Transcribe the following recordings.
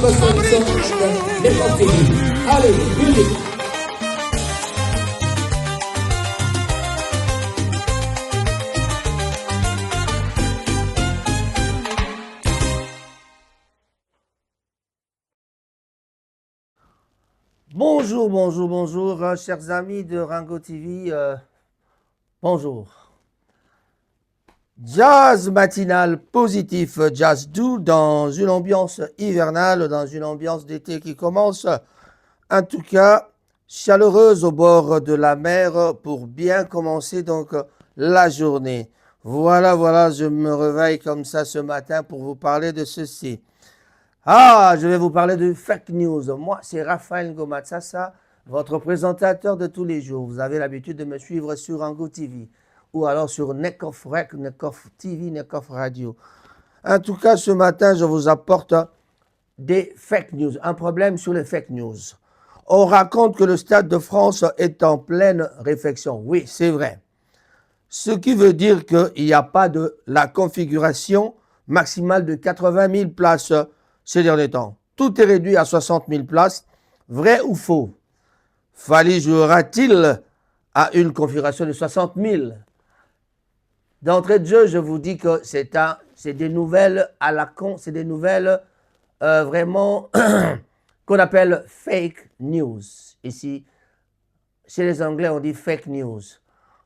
Allez, musique. Bonjour, chers amis de Rango TV. Bonjour. Jazz matinal positif, jazz doux dans une ambiance hivernale, dans une ambiance d'été qui commence. En tout cas, chaleureuse au bord de la mer pour bien commencer donc la journée. Voilà, je me réveille comme ça ce matin pour vous parler de ceci. Je vais vous parler de fake news. Moi, c'est Raphaël Ngomatsasa, votre présentateur de tous les jours. Vous avez l'habitude de me suivre sur Rango TV ou alors sur Nekof Rec, Nekof TV, Nekof Radio. En tout cas, ce matin, je vous apporte des fake news, un problème sur les fake news. On raconte que le Stade de France est en pleine réflexion. Oui, c'est vrai. Ce qui veut dire qu'il n'y a pas de la configuration maximale de 80 000 places ces derniers temps. Tout est réduit à 60 000 places. Vrai ou faux? Fally jouera-t-il à une configuration de 60 000? D'entrée de jeu, je vous dis que c'est des nouvelles à la con, c'est des nouvelles vraiment qu'on appelle fake news. Ici, chez les Anglais, on dit fake news.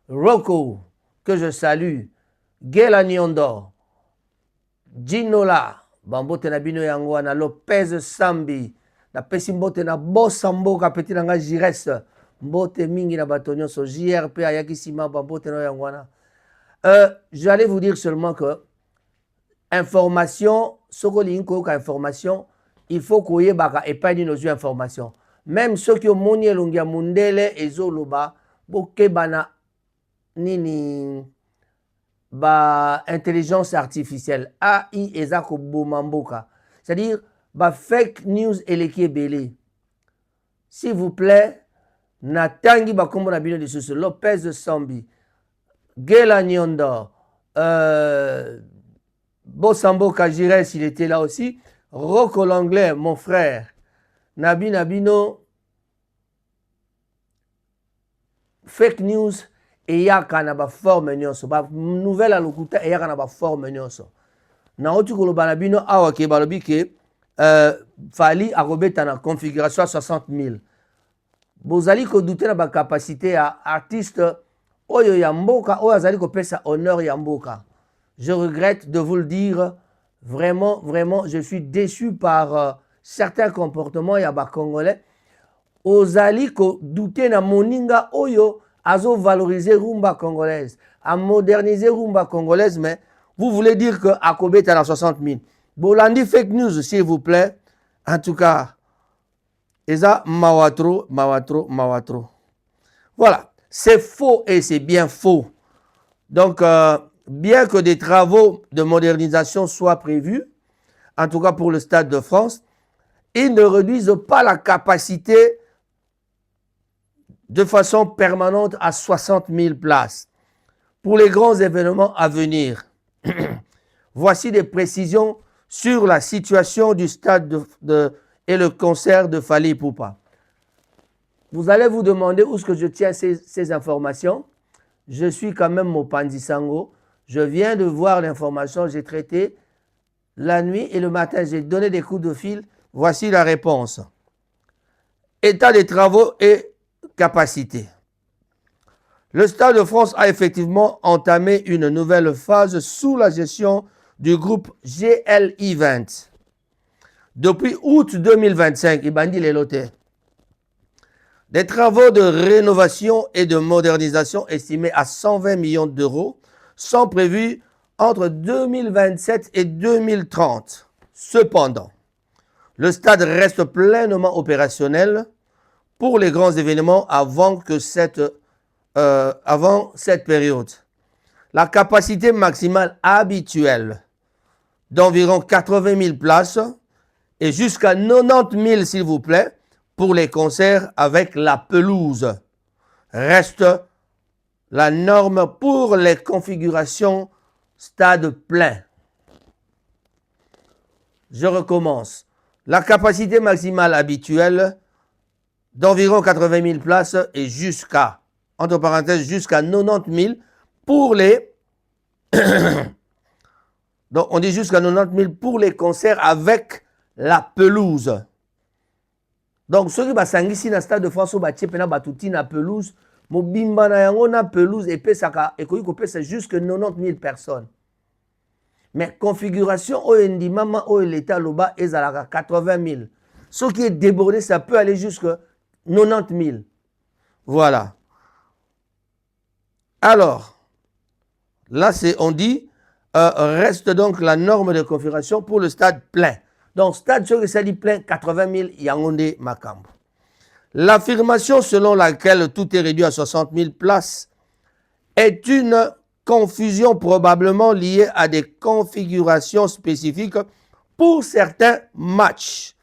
Rocco, que je salue, Gela Nyondo, Ginola, Bambote na bino yango na Lopez Sambi, na pesi mbote na bossa mboka petit nanga Jires, mbote mingi na bato nyonso, JRP ayaki sima bambote na yango wana. J'allais vous dire seulement que information, sokoli inko information, il faut koye baka epaini nos information. Même ceux qui ont moni elongia mundele ezoloba bokebana nini ba intelligence artificielle AI ezako bomamboka. C'est-à-dire ba fake news eleki ebele. S'il vous plaît, natangi ba kombo na bino lisusu Lopez Sambi, Gela Nyondo, Bossambo Kajires, il était là aussi. Rocco l'anglais, mon frère. Nabi Nabino. Fake news. Eyaka na ba forme nyonso. Ba nouvelle à lokuta eyaka na ba forme nyonso. Na otu koloba na bino awa ke balobi ke Fally akobeta na configuration 60 000. Bozali ko douter na ba capacité à artiste oyo ya mboka oyo azali kopesa honneur ya mboka. Je regrette de vous le dire, vraiment, je suis déçu par certains comportements ya ba Congolais. Ozali ko douter na moninga oyo azo valoriser rumba congolaise, à moderniser rumba congolaise, mais vous voulez dire que akobeta na 60 000. Bolandi fake news, s'il vous plaît. En tout cas, eza mawatro. Voilà. C'est faux et c'est bien faux. Donc, bien que des travaux de modernisation soient prévus, en tout cas pour le Stade de France, ils ne réduisent pas la capacité de façon permanente à 60 000 places. Pour les grands événements à venir, voici des précisions sur la situation du stade et le concert de Fally Ipupa. Vous allez vous demander où est-ce que je tiens ces informations. Je suis quand même Mopanzi Sango. Je viens de voir l'information, j'ai traité la nuit et le matin, j'ai donné des coups de fil. Voici la réponse. État des travaux et capacité. Le Stade de France a effectivement entamé une nouvelle phase sous la gestion du groupe GL Event. Depuis août 2025, Ibandi Lelote, des travaux de rénovation et de modernisation estimés à 120 millions d'euros sont prévus entre 2027 et 2030. Cependant, le stade reste pleinement opérationnel pour les grands événements avant cette période. La capacité maximale habituelle d'environ 80 000 places et jusqu'à 90 000, s'il vous plaît, pour les concerts avec la pelouse reste la norme pour les configurations stade plein. Je recommence. La capacité maximale habituelle d'environ 80 000 places et jusqu'à, entre parenthèses, jusqu'à 90 000 pour les... Donc, on dit jusqu'à 90 000 pour les concerts avec la pelouse. Donc, ceux qui sont ici dans le Stade de France, ils sont na pelouse, mobimba na yango na pelouse et c'est jusque 90 000 personnes. Mais configuration au ndimama au l'état loba ezalaka 80 000. Ce qui est débordé, ça peut aller jusqu'à 90 000. Voilà. Alors, là, on dit, reste donc la norme de configuration pour le stade plein. Donc, stade sur le stade plein, 80 000, Yangonde Makambo. L'affirmation selon laquelle tout est réduit à 60 000 places est une confusion probablement liée à des configurations spécifiques pour certains matchs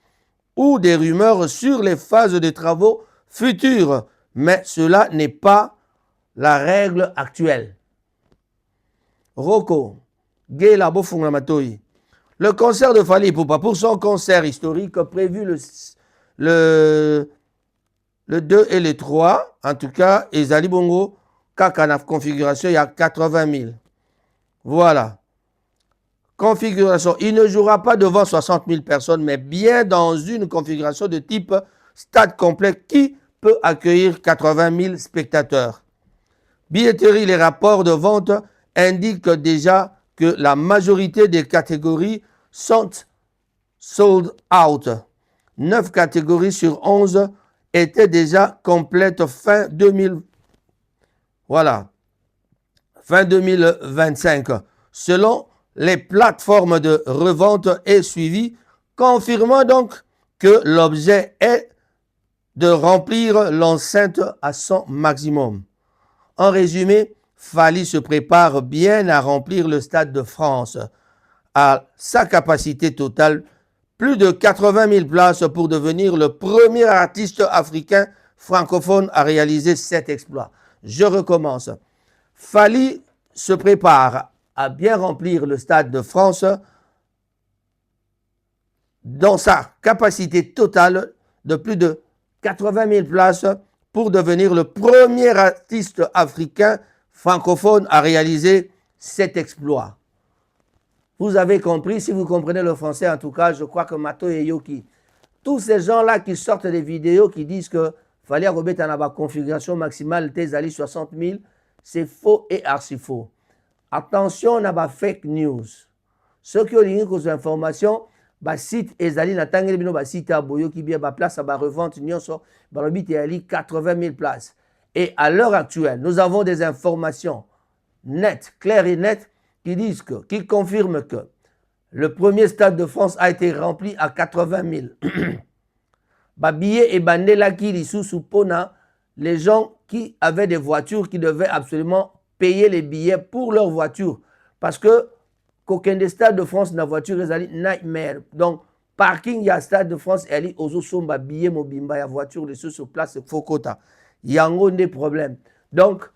ou des rumeurs sur les phases de travaux futures, mais cela n'est pas la règle actuelle. Roko, Gela Bofungamatoi. Le concert de Fally Ipupa pour son concert historique prévu le 2 et le 3, en tout cas, et Zali Bongo, Kakana configuration, il y a 80 000. Voilà. Configuration, il ne jouera pas devant 60 000 personnes, mais bien dans une configuration de type stade complet qui peut accueillir 80 000 spectateurs. Billetterie, les rapports de vente indiquent déjà que la majorité des catégories sont sold out. 9 catégories sur 11 étaient déjà complètes fin 2025. Selon les plateformes de revente et suivi, confirmant donc que l'objet est de remplir l'enceinte à son maximum. En résumé, Fally se prépare bien à remplir le Stade de France à sa capacité totale, plus de 80 000 places pour devenir le premier artiste africain francophone à réaliser cet exploit. Je recommence. Fally se prépare à bien remplir le Stade de France dans sa capacité totale de plus de 80 000 places pour devenir le premier artiste africain francophone à réaliser cet exploit. Vous avez compris, si vous comprenez le français en tout cas, je crois que Mato et Yoki, tous ces gens-là qui sortent des vidéos qui disent que Fally Robert en a configuration maximale Tezali 60 000, c'est faux et archi faux. Attention, on a fake news. Ceux qui ont des informations, le site Ezali na tangeli bino ba site à Boyo qui bien ba place à ba revente nyonso ba robit ali 80 000 places. Et à l'heure actuelle, nous avons des informations nettes, claires et nettes qui confirment que le premier Stade de France a été rempli à 80 000. Billet et bandela qui sous pona les gens qui avaient des voitures qui devaient absolument payer les billets pour leur voiture parce que qu'aucun des Stades de France na voiture est allé nightmare. Donc parking ya Stade de France est allé aux somba billet mobimba ya voiture les sur place Fokota. Il y a un des problèmes. Donc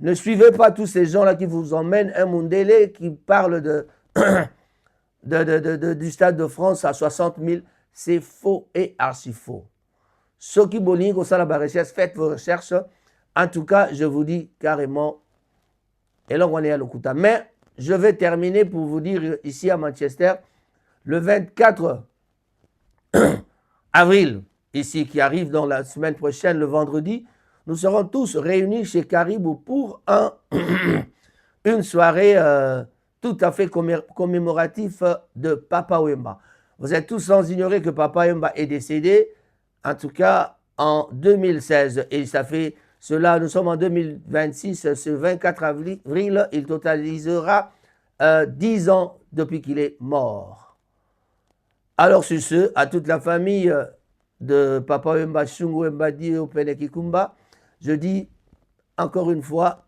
ne suivez pas tous ces gens là qui vous emmènent un Mundele qui parle du Stade de France à 60 000. C'est faux et archi faux. Ceux qui bolient au la recherche, faites vos recherches. En tout cas, je vous dis carrément, et là on est à l'Okuta. Mais je vais terminer pour vous dire ici à Manchester, le 24 avril, ici qui arrive dans la semaine prochaine, le vendredi, nous serons tous réunis chez Caribou pour une soirée tout à fait commémorative de Papa Wemba. Vous êtes tous sans ignorer que Papa Wemba est décédé, en tout cas en 2016. Et ça fait cela, nous sommes en 2026, ce 24 avril, il totalisera 10 ans depuis qu'il est mort. Alors sur ce, à toute la famille de Papa Wemba, Shungu Wemba, Dio Penekikumba, je dis encore une fois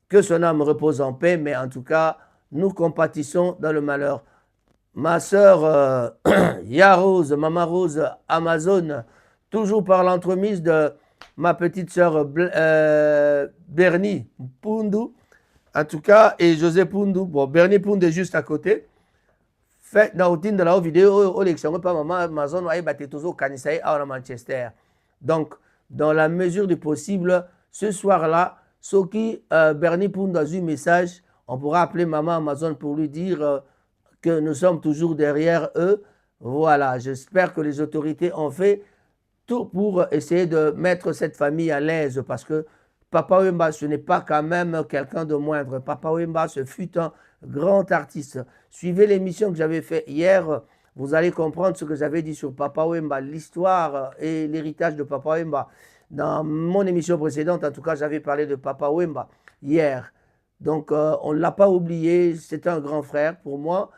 que son âme repose en paix, mais en tout cas, nous compatissons dans le malheur. Ma sœur Yarose, Mama Rose Amazon, toujours par l'entremise de ma petite sœur Bernie Pundu, en tout cas, et José Pundu. Bon, Bernie Pundu est juste à côté. fait na otinda la vidéo o l'élection pas maman Amazon ay baté toujours kanisa à Manchester. Donc dans la mesure du possible ce soir-là, Soki Bernie Punda a eu message, on pourra appeler maman Amazon pour lui dire que nous sommes toujours derrière eux. Voilà, j'espère que les autorités ont fait tout pour essayer de mettre cette famille à l'aise parce que Papa Wemba, ce n'est pas quand même quelqu'un de moindre. Papa Wemba, ce fut un grand artiste. Suivez l'émission que j'avais faite hier, vous allez comprendre ce que j'avais dit sur Papa Wemba, l'histoire et l'héritage de Papa Wemba. Dans mon émission précédente, en tout cas, j'avais parlé de Papa Wemba hier. Donc, on ne l'a pas oublié, c'est un grand frère pour moi.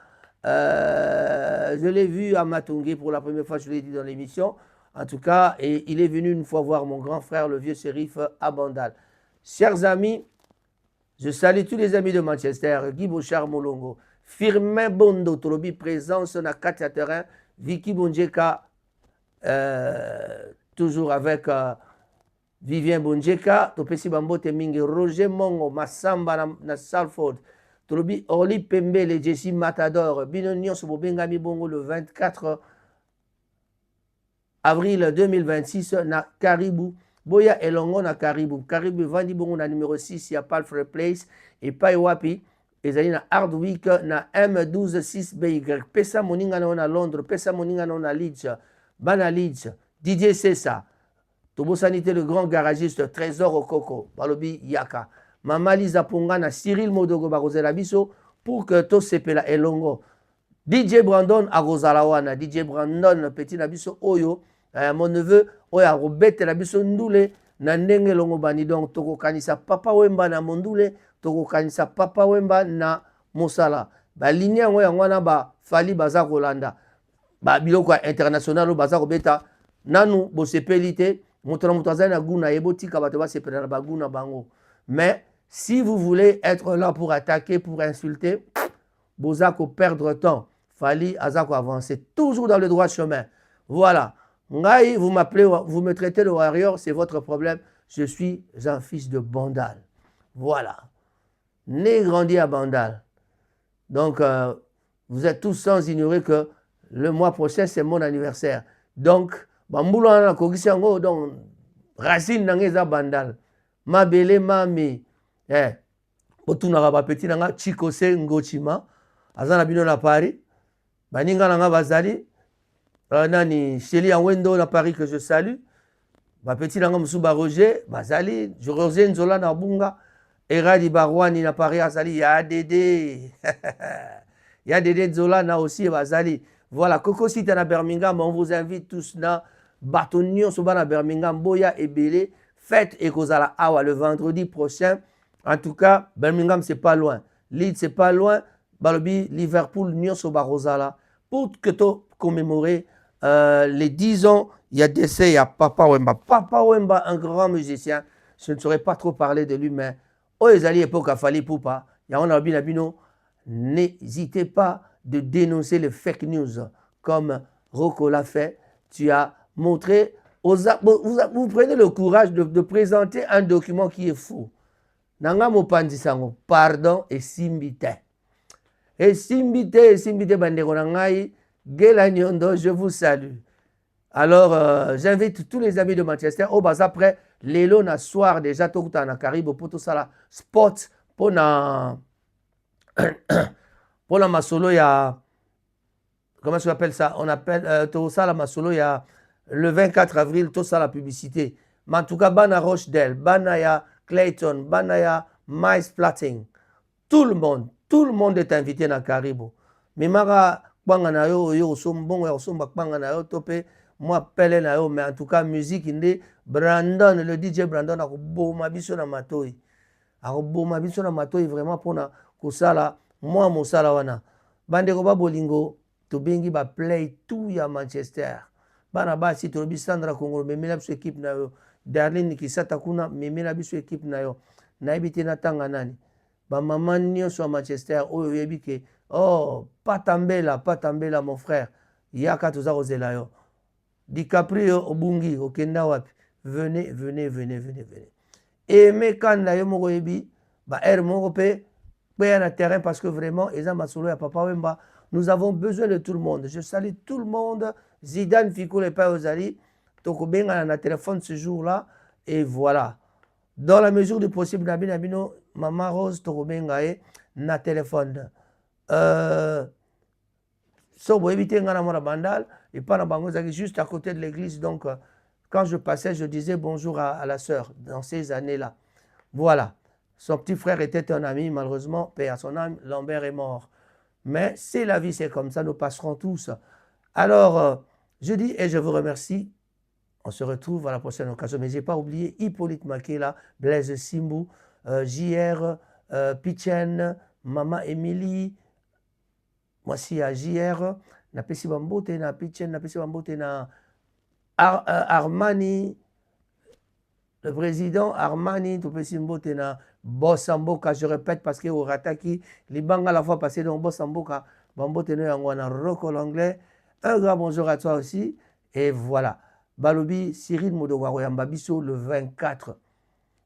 Je l'ai vu à Matungé pour la première fois, je l'ai dit dans l'émission. En tout cas, et il est venu une fois voir mon grand frère, le vieux shérif, à Bandal. Chers amis, je salue tous les amis de Manchester, Guy Bouchard Molongo, Firmin Bondo, Tolobi, présence na Katia Terrain, Vicky Bonjeka, toujours avec Vivien Bonjeka, Topesi Bambo Temingue, Roger Mongo, Massamba na Salford, Tolobi, Orly Pembele, Jessie Matador, Binonion Sobobengami Bongo le 24 avril 2026 na Caribou. Boya Elongo na Caribou. Caribou Vandi Bongo na numéro 6, il y a Palfrey Place et Paiwapi. Ezali na Hardwick na M126BY. Pesa Moninga na Londres, Pesa Moninga na Leeds, Bana Leeds, Didier Cessa. Tobo Sanité le grand garagiste, Trésor Okoko, Balobi Yaka. Mama Lisa Ponga na Cyril Modogo Barozela Biso pour que to sepela Elongo. DJ Brandon Arozalawana, DJ Brandon Petit Nabiso Oyo, mon neveu, Oya Robert Nabiso Ndoule, na ndenge longo bani donc toko kanisa Papa Wemba na Mondule, toko kanisa Papa Wemba na Mosala. Ba linia ngoya ngwana ba fali baza Rolanda. Ba biloko international baza kobeta nanu bo sepelité, motona mutazana guna ebotika bato ba sepela ba guna bango. Mais si vous voulez être là pour attaquer, pour insulter, Bozako perdre temps. Fali Azako avancer. Toujours dans le droit chemin. Voilà. Ngai, vous m'appelez, vous me traitez de warrior, c'est votre problème. Je suis un fils de Bandal. Voilà. Né grandi à Bandal. Donc, vous êtes tous sans ignorer que le mois prochain, c'est mon anniversaire. Donc, Bamboula Kogisango, donc, Racine Nangeza Bandal. Mabele Mami. Otunara ba petit nanga Chikose Ngochima. Azana bino na Paris. Baninga nanga bazali. Nani Chélie Awendo na Paris que je salue. Ba petit nanga Msuba Roger. Bazali. Roger Nzola na Bunga. Eradi Barwani na Paris azali. Ya Dédé. Ya Dédé Nzola na aussi bazali. Voilà. Coco Sita na Birmingham. On vous invite tous na Batonio Soba na Birmingham. Boya et Belé. Fête et Kozala Awa le vendredi prochain. En tout cas, Birmingham, c'est pas loin. Leeds, c'est pas loin. Balobi, Liverpool, Nyos Barosala. Pour que tu commémorer les 10 ans, il y a décès, il y a Papa Wemba. Papa Wemba, un grand musicien. Je ne saurais pas trop parler de lui, mais Oezali époque a fallu poupa. Il y a un abino. N'hésitez pas de dénoncer les fake news comme Rocco l'a fait. Tu as montré, vous prenez le courage de présenter un document qui est faux. Nanga mopandi sango, pardon et simbite. Et simbite bandeko nangai, Gela Nyondo, je vous salue. Alors, j'invite tous les amis de Manchester au bas après, l'élo na soir déjà, tout na Caribe, pour tout ça là, spot, pour na masolo, il y a, comment on appelle ça? On appelle tout ça la masolo, il y a le 24 avril, tout ça la publicité. Mais en tout cas, Bana Rochdale, Bana ya Clayton, Banaya, Miles Platting, tout le monde est invité dans Caribou. Mais mara bangana yo sombon yo somba bangana yo topé moi pele na yo mais en tout cas musique inde Brandon le DJ Brandon a boma biso na matoi. A boma biso na matoi vraiment pona kusala moi mosala wana. Bande ko ba bolingo to bengi ba play tout ya Manchester. Bana ba si to bisandra Congo mais mela biso équipe na yo. Darlene Kisata kuna memela biso équipe na yo na ebite na tanga nani ba maman nyonso à Manchester oyo yebi ke oh patambela mon frère yaka toza kozela yo DiCaprio obungi okenda wapi venez aimez kanda yo moko yebi ba air moko pe na terrain parce que vraiment eza masolo ya Papa Wemba Nous avons besoin de tout le monde. Je salue tout le monde. Zidane, Fikou, les Père Ozali. Tokobenga na téléphone ce jour-là. Et voilà. Dans la mesure du possible, Nabino, Maman Rose, Tokobenga, na téléphone. So, pour éviter un bandal, et pas juste à côté de l'église. Donc, quand je passais, je disais bonjour à la sœur dans ces années-là. Voilà. Son petit frère était un ami, malheureusement, paix à son âme, Lambert est mort. Mais c'est la vie, c'est comme ça, nous passerons tous. Alors, je dis et je vous remercie. On se retrouve à la prochaine occasion. Mais je n'ai pas oublié Hippolyte Makela, Blaise Simbou, JR, Pichen, Maman Émilie, moi aussi à JR, na Pessi Bambote, na Pichen, na Pessi Bambote, na Armani, le président Armani, tout Pessi Bambote, na Bossamboka, je répète parce que au Rataki, les bangs à la fois passé dans Bossamboka, Bambote, na Rocco l'anglais. Un grand bonjour à toi aussi. Et voilà. Balobi, Cyril Moudouaro Yambabiso, le 24.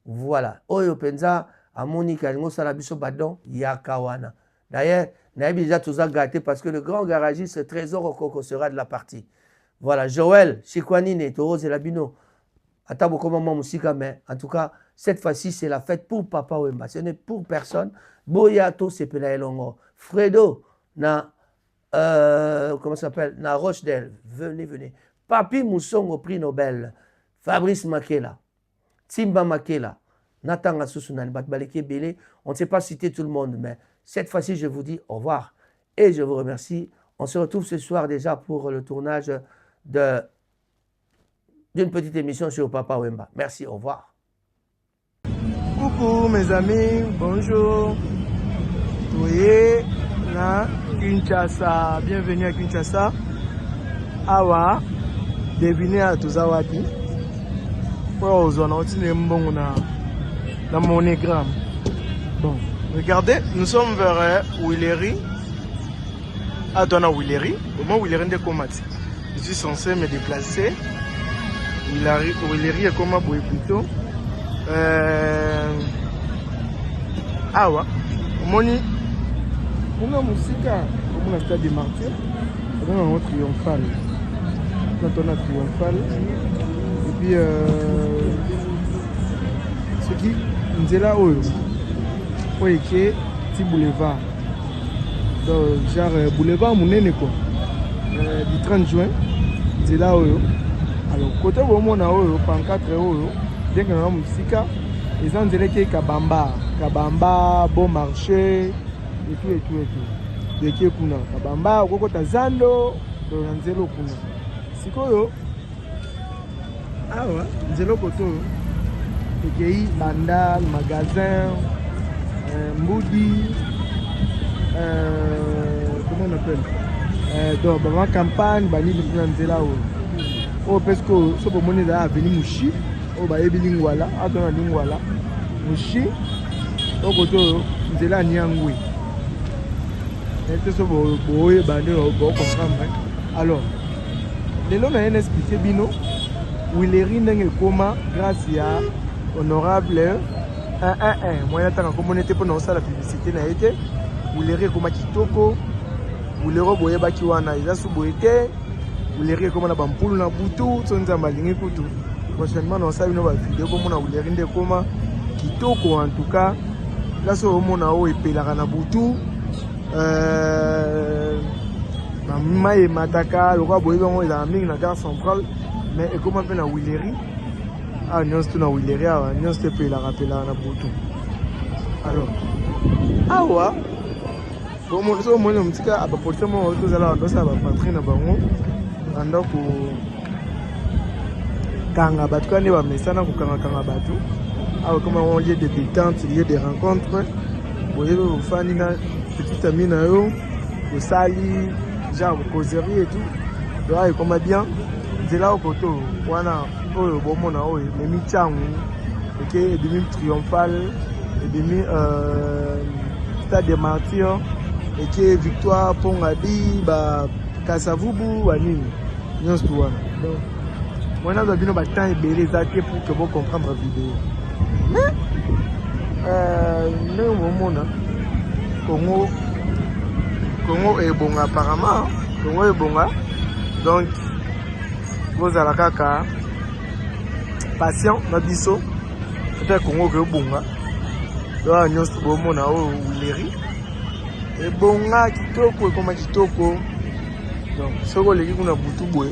Voilà. Oyo Penza, à Monica, Salabiso Badon, Yakawana. D'ailleurs, Naïbi déjà tout ça gâté parce que le grand garagiste Trésor Okoko sera de la partie. Voilà. Joël, Chikwanine, Toro Zelabino. Attends, comment Moussika, mais en tout cas, cette fois-ci, c'est la fête pour Papa Wemba. Ce n'est pour personne. Boyato, c'est Pelaelongo. Fredo, na, comment ça s'appelle? Na Rochdale. Venez. Papi Moussong au prix Nobel. Fabrice Makela. Timba Makela. Nathan Assoussounan, Batbaleke Bélé. On ne sait pas citer tout le monde, mais cette fois-ci, je vous dis au revoir et je vous remercie. On se retrouve ce soir déjà pour le tournage d'une petite émission sur Papa Wemba. Merci, au revoir. Coucou mes amis, bonjour. Toye na Kinshasa, bienvenue à Kinshasa. Awa, devinez à Tuzawati. Pour aux on na monogramme. Bon, regardez, nous sommes vers Willery. Attends, Willery. Au moins Willery de Komati. Je suis censé me déplacer. Willery est comme un boué plutôt. Ah ouais. Moni. On a musique. On a stade des martyrs. On a triomphal. Quand on a triomphal. Et puis ce qui nous est là où pour écrire petit boulevard. Donc genre boulevard Mounene quoi. Du 30 juin. C'est là où. Alors côté où on a où pancarte où dès que on a musique ils ont dit que Kabamba bon marché et tout. De qui kuna Kabamba ukoko tazando do nzelo kuna. Sikoyo ah ouais, nzelo koto. Pays, Bandal, magasin, Moudi, comment on appelle donc, ma campagne, Bani de là où parce que ce que mon est venu Mouchi, au Baye Bilingwala, à ton Lingwala, Mouchi, au côté de la Nyangwe. Et c'est ce que vous voyez, Bani, vous comprendre. Alors, les noms ont expliqué Bino, Willery n'est comment grâce à honorable 111 moi natanga communauté pour nous la publicité na été Willery comme kitoko Willery boye baki wana eza suboete Willery comme na bampulu na butu sonza malingi kutu prochainement on sa bino ba vidéo comme na Willery nde koma kitoko en tout cas là so mona o epelaka na butu mama e mataka lokwa boye bango eza mingi na gare centrale mais et comment na Willery ah non c'est na Willery ah non c'est pe la rappeler na butu alors ah wa bon mo so mo mtika aba porter mo to zala ndo sa ba patrie na bango anda ko kanga batu kane ba mesana ko kanga batu ah comme on lieu de détente lieu de rencontre boye bo fani na petite amie na yo ko sali genre causerie et tout ouais comme bien c'est là au koto wana oyo bomona oyo memi changu et demi triomphal et demi stade des martyrs et que victoire Pongadi ba Kasavubu anini nyonso wana donc wana za bino ba temps ebele za ke pour que vous comprendre la vidéo mais ne bomona Congo Congo est bon apparemment. Congo est bon. Donc, vous allez kaka patient na biso. Peut-être Congo est bon. Donc, nous sommes bon na o wileri. Et bon kitoko comme kitoko. Donc, ce que les gens ont boutu boé,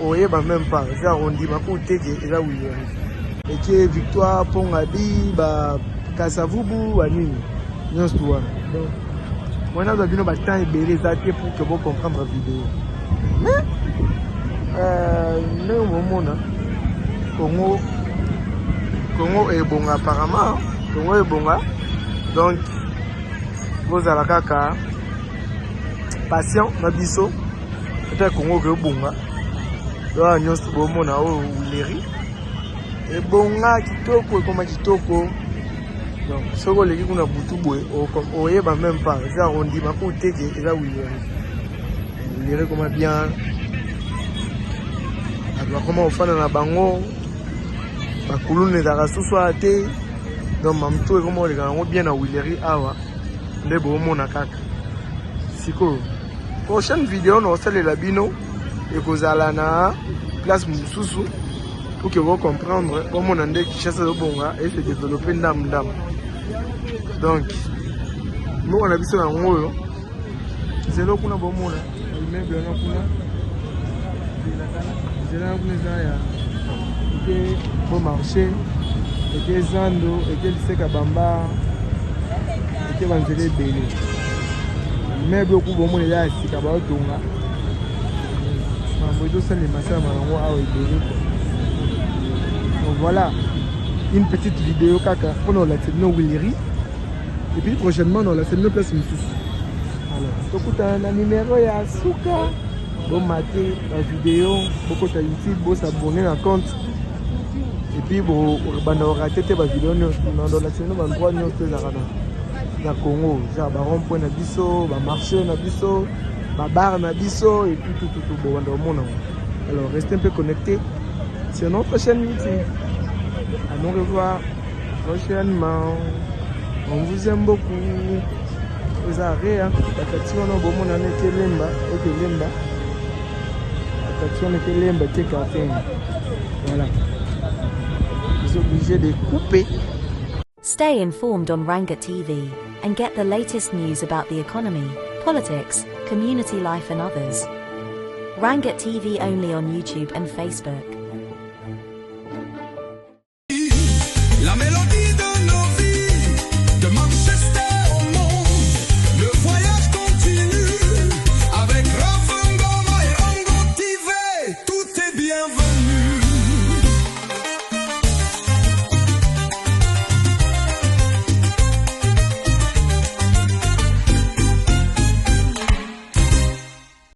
on y est même pas. C'est arrondi, ma côté et là wileri. Et que Victoire Pongabi, ba Kasavubu, anini. Nous sommes donc. Moi, nous avons un temps libéré pour que vous compreniez la vidéo. Mais, Congo est bon apparemment. Congo est bon. Donc, vous allez kaka patient, na biso. Peut-être Congo est bon. Donc, nous sommes bon na o wileri. Et bon kitoko comme kitoko. Donc, ce que les gens ont boutu boé, on y est même pas. C'est arrondi, ma côté et là wileri. Wileri comme bien. Alors, comment on fait dans la bango? La colonne est à la sous-soite. Donc, mamto est comment les gens ont bien à wileri awa. Les beaux mon à kaka. Siko. Prochaine vidéo, on va faire la bino. Et que allez na place Moussousou. Pour que vous compreniez comment on a qui chasse le bon et se développer ndam. Donc, nous on a vu ça en haut. C'est là qu'on a bon monde. Immeuble on a qu'on a. C'est là qu'on a ya. Et bon marché. Et que Zando. Et que lycée Kabamba. Et que Vanzele Bélé. Immeuble on bon monde là. C'est Kabao Tonga. Ma moto c'est les massas marango à Bélé. Donc voilà, une petite vidéo kaka pour nous la nos wileri. Et puis prochainement on la nos place Moussousou. Alors, tout un numéro ya Souka. Bon maté la vidéo, beaucoup de YouTube, bon s'abonner à compte. Et puis bon on raté la vidéo dans la chaîne on droit nous faire la Congo, genre baron point na biso, ba marché na biso, ba bar na biso et puis tout bon dans le monde. Alors restez un peu connectés sur notre chaîne YouTube. À nous revoir prochainement. On vous aime beaucoup. Vous avez la question on bon mon année kelemba et kelemba. La question est kelemba te carton. Voilà. Vous êtes obligés de couper. Stay informed on Rangat TV and get the latest news about the economy, politics, community life and others. Rangat TV only on YouTube and Facebook.